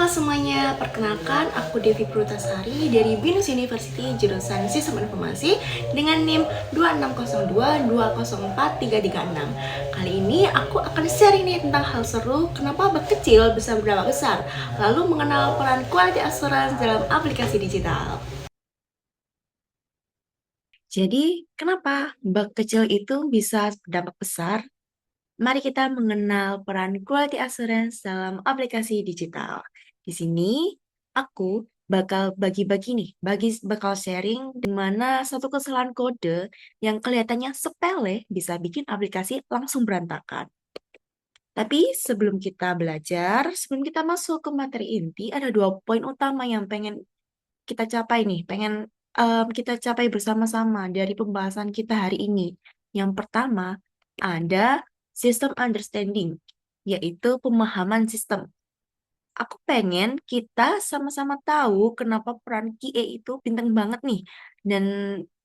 semuanya, perkenalkan aku Devi Prutasari dari BINUS University jurusan Sistem Informasi dengan NIM 2602204336. Kali ini aku akan sharing nih tentang hal seru kenapa bug kecil bisa berdampak besar, lalu mengenal peran quality assurance dalam aplikasi digital. Jadi, kenapa bug kecil itu bisa berdampak besar? Mari kita mengenal peran quality assurance dalam aplikasi digital. Di sini aku bakal bagi-bagi nih, bakal sharing di mana satu kesalahan kode yang kelihatannya sepele bisa bikin aplikasi langsung berantakan. Tapi sebelum kita masuk ke materi inti, ada 2 poin utama yang pengen kita capai nih, pengen kita capai bersama-sama dari pembahasan kita hari ini. Yang pertama, ada system understanding, yaitu pemahaman sistem. Aku pengen kita sama-sama tahu kenapa peran QA itu penting banget nih. Dan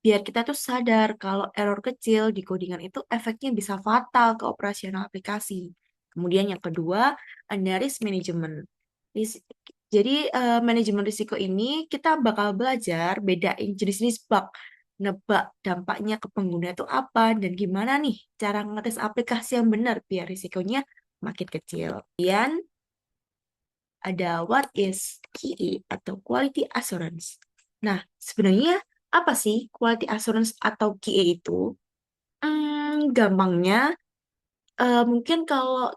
biar kita tuh sadar kalau error kecil di codingan itu efeknya bisa fatal ke operasional aplikasi. Kemudian yang kedua, ada risk management. Ris- Jadi manajemen risiko ini kita bakal belajar bedain jenis-jenis bug, nebak dampaknya ke pengguna itu apa, dan gimana nih cara ngetes aplikasi yang benar biar risikonya makin kecil. Kemudian ada what is QA atau quality assurance. Nah, sebenarnya apa sih quality assurance atau QA itu? Gampangnya, mungkin kalau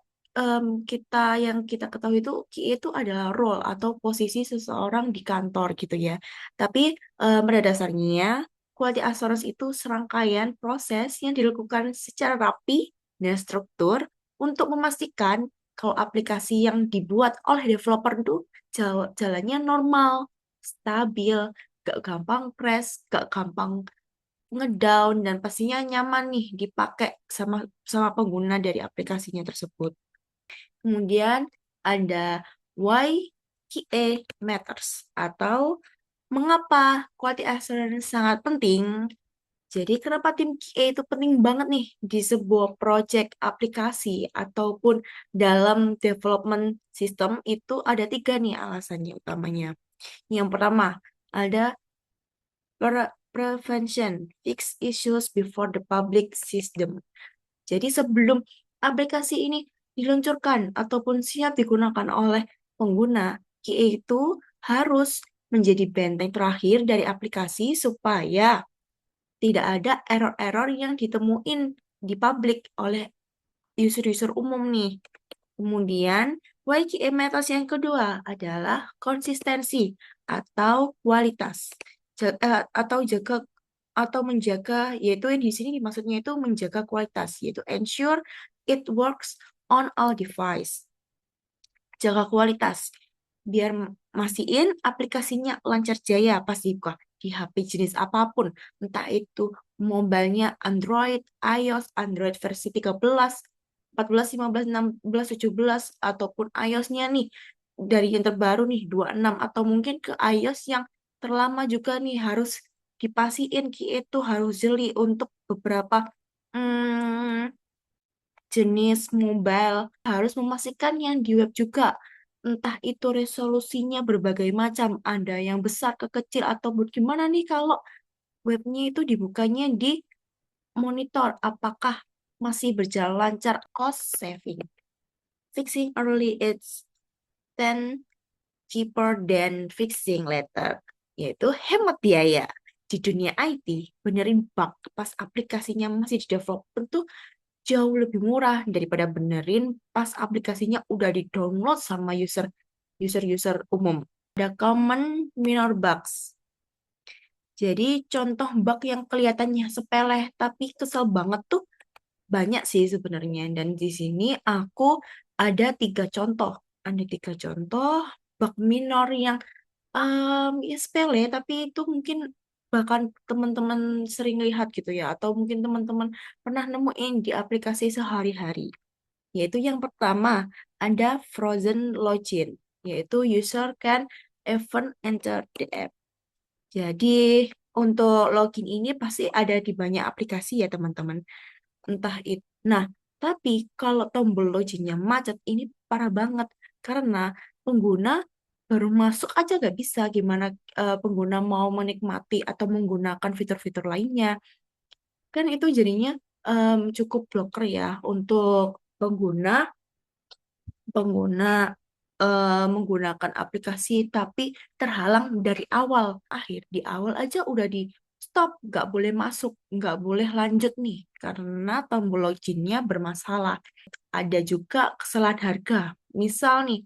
yang kita ketahui itu QA itu adalah role atau posisi seseorang di kantor gitu ya. Tapi pada dasarnya quality assurance itu serangkaian proses yang dilakukan secara rapi dan struktur untuk memastikan kalau aplikasi yang dibuat oleh developer itu jalannya normal, stabil, gak gampang crash, gak gampang ngedown, dan pastinya nyaman nih dipakai sama sama pengguna dari aplikasinya tersebut. Kemudian ada why QA matters atau mengapa quality assurance sangat penting. Jadi kenapa tim QA itu penting banget nih di sebuah project aplikasi ataupun dalam development system itu ada 3 nih alasannya utamanya. Yang pertama, ada prevention, fix issues before the public system. Jadi sebelum aplikasi ini diluncurkan ataupun siap digunakan oleh pengguna, QA itu harus menjadi benteng terakhir dari aplikasi supaya tidak ada error-error yang ditemuin di publik oleh user-user umum nih. Kemudian, YQA metode yang kedua adalah konsistensi atau kualitas. Atau menjaga, yaitu yang di sini maksudnya itu menjaga kualitas, yaitu ensure it works on all device. Jaga kualitas biar mastiin aplikasinya lancar jaya pas dibuka di HP jenis apapun, entah itu mobilenya Android, iOS, Android versi 13, 14, 15, 16, 17, ataupun iOS-nya nih dari yang terbaru nih 26, atau mungkin ke iOS yang terlama juga nih harus dipastiin itu harus jeli untuk beberapa hmm, jenis mobile, harus memastikan yang di web juga. Entah itu resolusinya berbagai macam, ada yang besar ke kecil atau gimana nih kalau webnya itu dibukanya di monitor, apakah masih berjalan lancar, cost saving. Fixing early is 10 cheaper than fixing later, yaitu hemat biaya. Di dunia IT, benerin bug pas aplikasinya masih di develop tentu jauh lebih murah daripada benerin pas aplikasinya udah di-download sama user umum. Ada common minor bugs. Jadi contoh bug yang kelihatannya sepele tapi kesel banget tuh banyak sih sebenarnya. Dan di sini aku ada 3 contoh. Ada 3 contoh bug minor yang ya sepele tapi itu mungkin bahkan teman-teman sering lihat gitu ya, atau mungkin teman-teman pernah nemuin di aplikasi sehari-hari. Yaitu yang pertama, ada frozen login, yaitu user can even enter the app. Jadi untuk login ini pasti ada di banyak aplikasi ya teman-teman. Entah itu. Nah, tapi kalau tombol loginnya macet ini parah banget karena pengguna baru masuk aja nggak bisa. Gimana pengguna mau menikmati atau menggunakan fitur-fitur lainnya? Kan itu jadinya cukup blocker ya untuk pengguna pengguna menggunakan aplikasi tapi terhalang dari awal akhir di awal aja udah di stop, nggak boleh masuk, nggak boleh lanjut nih karena tombol loginnya bermasalah. Ada juga kesalahan harga, misal nih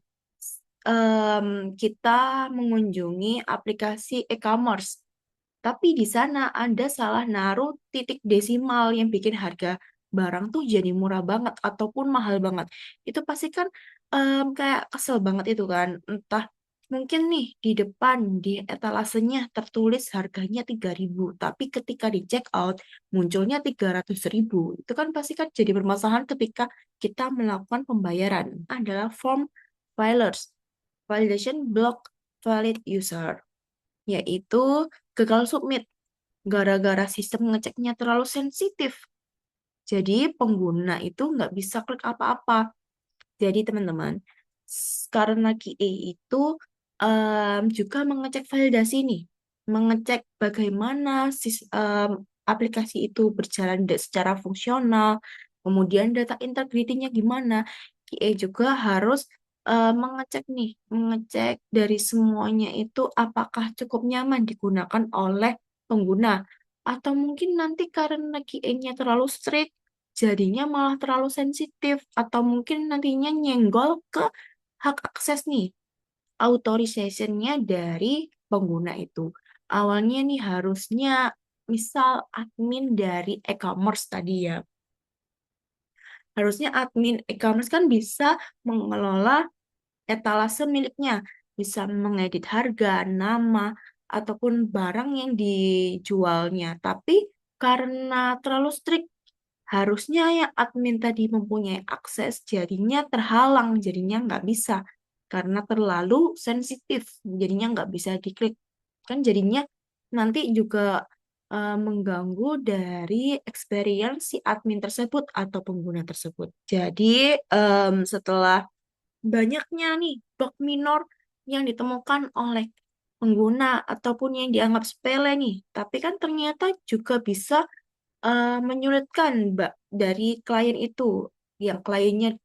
em, kita mengunjungi aplikasi e-commerce tapi di sana Anda salah naruh titik desimal yang bikin harga barang tuh jadi murah banget ataupun mahal banget. Itu pasti kan kayak kesel banget itu kan. Entah mungkin nih di depan di etalasenya tertulis harganya 3.000, tapi ketika di check out munculnya 300.000. Itu kan pasti kan jadi permasalahan ketika kita melakukan pembayaran. Adalah form filers, validation block valid user, yaitu gagal submit gara-gara sistem ngeceknya terlalu sensitif. Jadi pengguna itu nggak bisa klik apa-apa. Jadi teman-teman, karena QA itu juga mengecek validasi nih, mengecek bagaimana aplikasi itu berjalan secara fungsional, kemudian data integrity-nya gimana. QA juga harus mengecek nih, mengecek dari semuanya itu apakah cukup nyaman digunakan oleh pengguna. Atau mungkin nanti karena QA-nya terlalu strict, jadinya malah terlalu sensitif atau mungkin nantinya nyenggol ke hak akses nih, authorization-nya dari pengguna itu. Awalnya nih harusnya misal admin dari e-commerce tadi ya. Harusnya admin e-commerce kan bisa mengelola etalase miliknya, bisa mengedit harga, nama, ataupun barang yang dijualnya. Tapi karena terlalu strict, harusnya yang admin tadi mempunyai akses, jadinya terhalang, jadinya nggak bisa. Karena terlalu sensitif, jadinya nggak bisa diklik. Kan jadinya nanti juga mengganggu dari experience si admin tersebut atau pengguna tersebut. Jadi setelah banyaknya nih bug minor yang ditemukan oleh pengguna ataupun yang dianggap sepele nih, tapi kan ternyata juga bisa menyulitkan Mbak dari klien itu, yang kliennya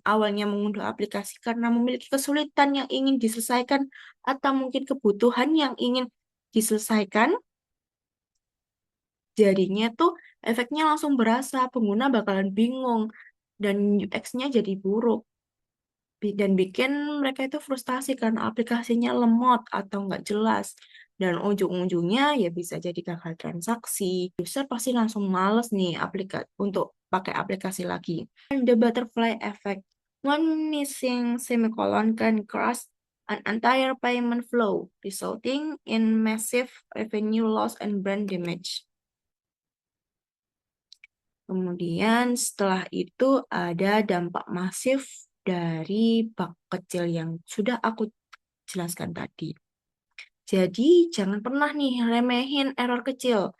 awalnya mengunduh aplikasi karena memiliki kesulitan yang ingin diselesaikan atau mungkin kebutuhan yang ingin diselesaikan, jadinya tuh efeknya langsung berasa, pengguna bakalan bingung dan UX-nya jadi buruk. Dan bikin mereka itu frustasi karena aplikasinya lemot atau nggak jelas. Dan ujung-ujungnya ya bisa jadi gagal transaksi. User pasti langsung males nih untuk pakai aplikasi lagi. And the butterfly effect. One missing semicolon can crash an entire payment flow, resulting in massive revenue loss and brand damage. Kemudian setelah itu ada dampak masif dari bug kecil yang sudah aku jelaskan tadi. Jadi jangan pernah nih remehin error kecil.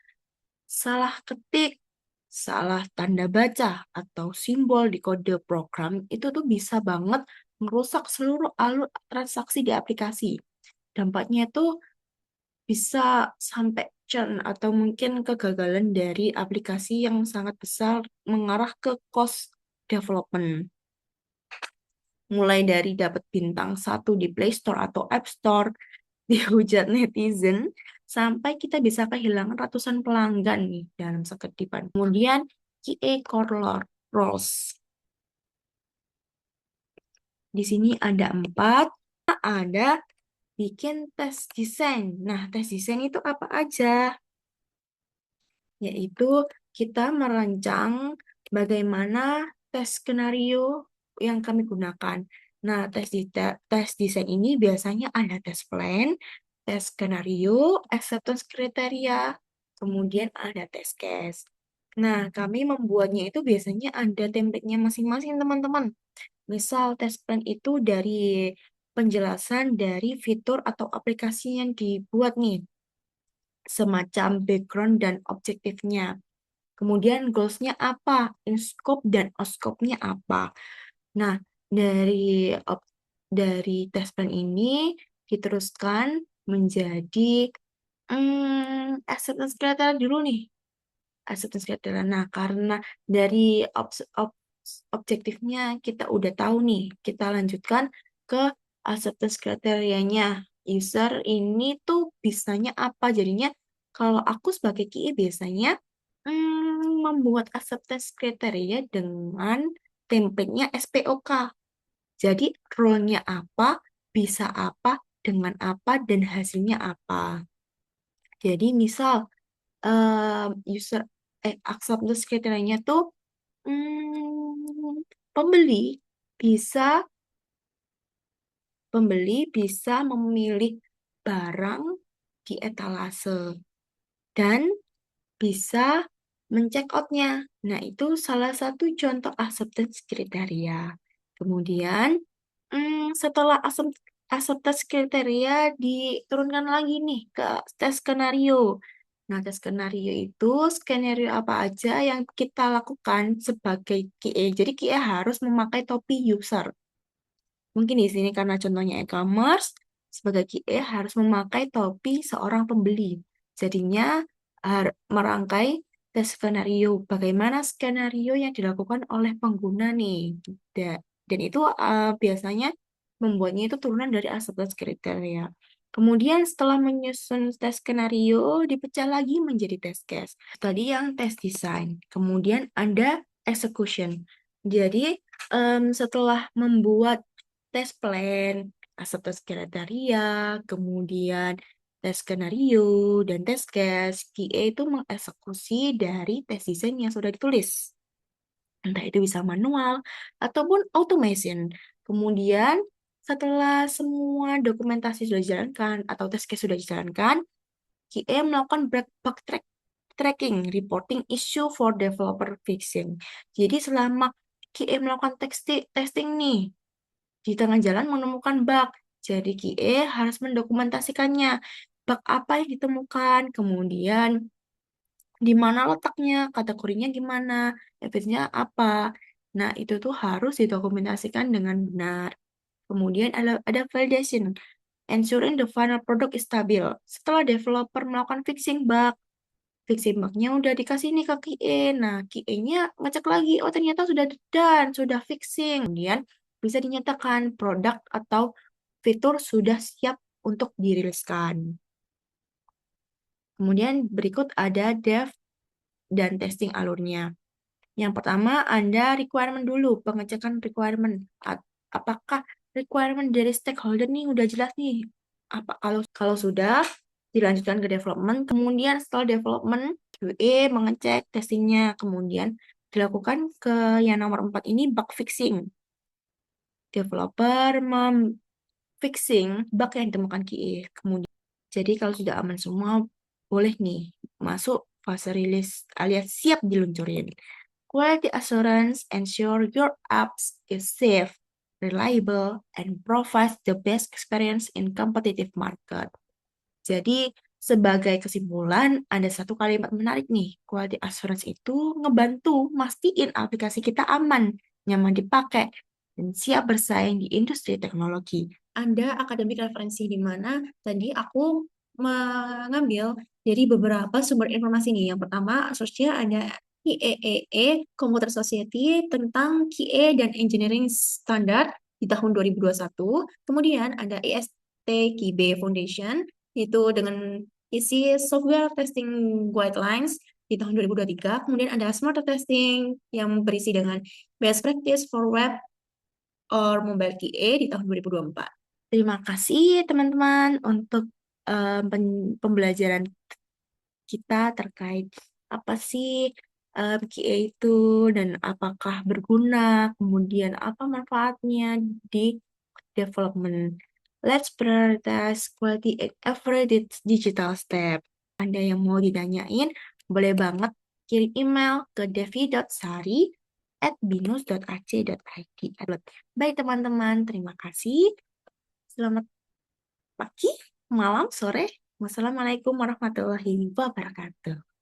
Salah ketik, salah tanda baca, atau simbol di kode program itu tuh bisa banget merusak seluruh alur transaksi di aplikasi. Dampaknya itu bisa sampai churn atau mungkin kegagalan dari aplikasi yang sangat besar mengarah ke cost development. Mulai dari dapat bintang 1 di Play Store atau App Store, dihujat netizen, sampai kita bisa kehilangan ratusan pelanggan nih dalam sekedipan. Kemudian QA Core Roles. Di sini ada 4. Ada bikin tes desain. Nah, tes desain itu apa aja? Yaitu kita merancang bagaimana tes skenario yang kami gunakan. Nah, tes desain ini biasanya ada tes plan, tes skenario, acceptance kriteria, kemudian ada tes case. Nah, kami membuatnya itu biasanya ada template-nya masing-masing, teman-teman. Misal, tes plan itu dari penjelasan dari fitur atau aplikasi yang dibuat nih, semacam background dan objektifnya. Kemudian goals-nya apa, in scope dan out scope-nya apa. Nah, dari dari tes plan ini diteruskan menjadi acceptance criteria dulu nih. Acceptance criteria. Nah, karena dari objektifnya kita udah tahu nih, kita lanjutkan ke acceptance kriterianya. User ini tuh bisanya apa? Jadinya kalau aku sebagai QA biasanya membuat acceptance kriteria dengan template-nya SPOK. Jadi role-nya apa, bisa apa, dengan apa, dan hasilnya apa. Jadi misal user acceptance kriterianya tuh pembeli bisa memilih barang di etalase dan bisa men-check out-nya. Nah, itu salah satu contoh acceptance kriteria. Kemudian, setelah acceptance kriteria diturunkan lagi nih ke tes skenario. Nah, tes skenario itu skenario apa aja yang kita lakukan sebagai QA. Jadi QA harus memakai topi user. Mungkin di sini karena contohnya e-commerce, sebagai QA harus memakai topi seorang pembeli. Jadinya merangkai tes skenario, bagaimana skenario yang dilakukan oleh pengguna nih. Dan itu biasanya membuatnya itu turunan dari acceptance kriteria. Kemudian setelah menyusun tes skenario, dipecah lagi menjadi test case. Tadi yang test design. Kemudian ada execution. Jadi setelah membuat tes plan, acceptance kriteria, kemudian tes skenario, dan tes case, QA itu mengeksekusi dari tes desain yang sudah ditulis. Entah itu bisa manual ataupun automation. Kemudian setelah semua dokumentasi sudah dijalankan atau tes case sudah dijalankan, QA melakukan bug tracking, reporting issue for developer fixing. Jadi selama QA melakukan testing nih, di tengah jalan menemukan bug. Jadi QA harus mendokumentasikannya. Bug apa yang ditemukan, kemudian di mana letaknya, kategorinya gimana, efeknya apa. Nah, itu tuh harus didokumentasikan dengan benar. Kemudian ada validation, ensuring the final product is stable. Setelah developer melakukan fixing bugnya udah dikasih nih ke QA. Nah, QA-nya ngecek lagi, oh ternyata sudah done, sudah fixing. Kemudian bisa dinyatakan produk atau fitur sudah siap untuk diriliskan. Kemudian berikut ada dev dan testing alurnya. Yang pertama, Anda requirement dulu, pengecekan requirement. Apakah requirement dari stakeholder nih udah jelas nih? Kalau sudah, dilanjutkan ke development. Kemudian setelah development, QA mengecek testingnya. Kemudian dilakukan ke yang nomor 4 ini bug fixing. Developer fixing bug yang ditemukan QA. Kemudian, jadi kalau sudah aman semua, boleh nih masuk fase rilis alias siap diluncurin. Quality assurance ensure your apps is safe, reliable, and provides the best experience in competitive market. Jadi, sebagai kesimpulan, ada satu kalimat menarik nih. Quality assurance itu ngebantu mastiin aplikasi kita aman, nyaman dipakai, dan siap bersaing di industri teknologi. Ada akademik referensi di mana tadi aku mengambil dari beberapa sumber informasi nih. Yang pertama, source-nya ada IEEE Computer Society tentang QA dan Engineering Standard di tahun 2021. Kemudian ada ISTQB Foundation itu dengan isi software testing guidelines di tahun 2023. Kemudian ada smart testing yang berisi dengan best practice for web or mobile QA di tahun 2024. Terima kasih teman-teman untuk pembelajaran kita terkait apa sih QA itu dan apakah berguna, kemudian apa manfaatnya di development. Let's prioritize quality at every digital step. Anda yang mau ditanyain, boleh banget kirim email ke devi.sari@binus.ac.id. Baik teman-teman, terima kasih. Selamat pagi, malam, sore. Wassalamualaikum warahmatullahi wabarakatuh.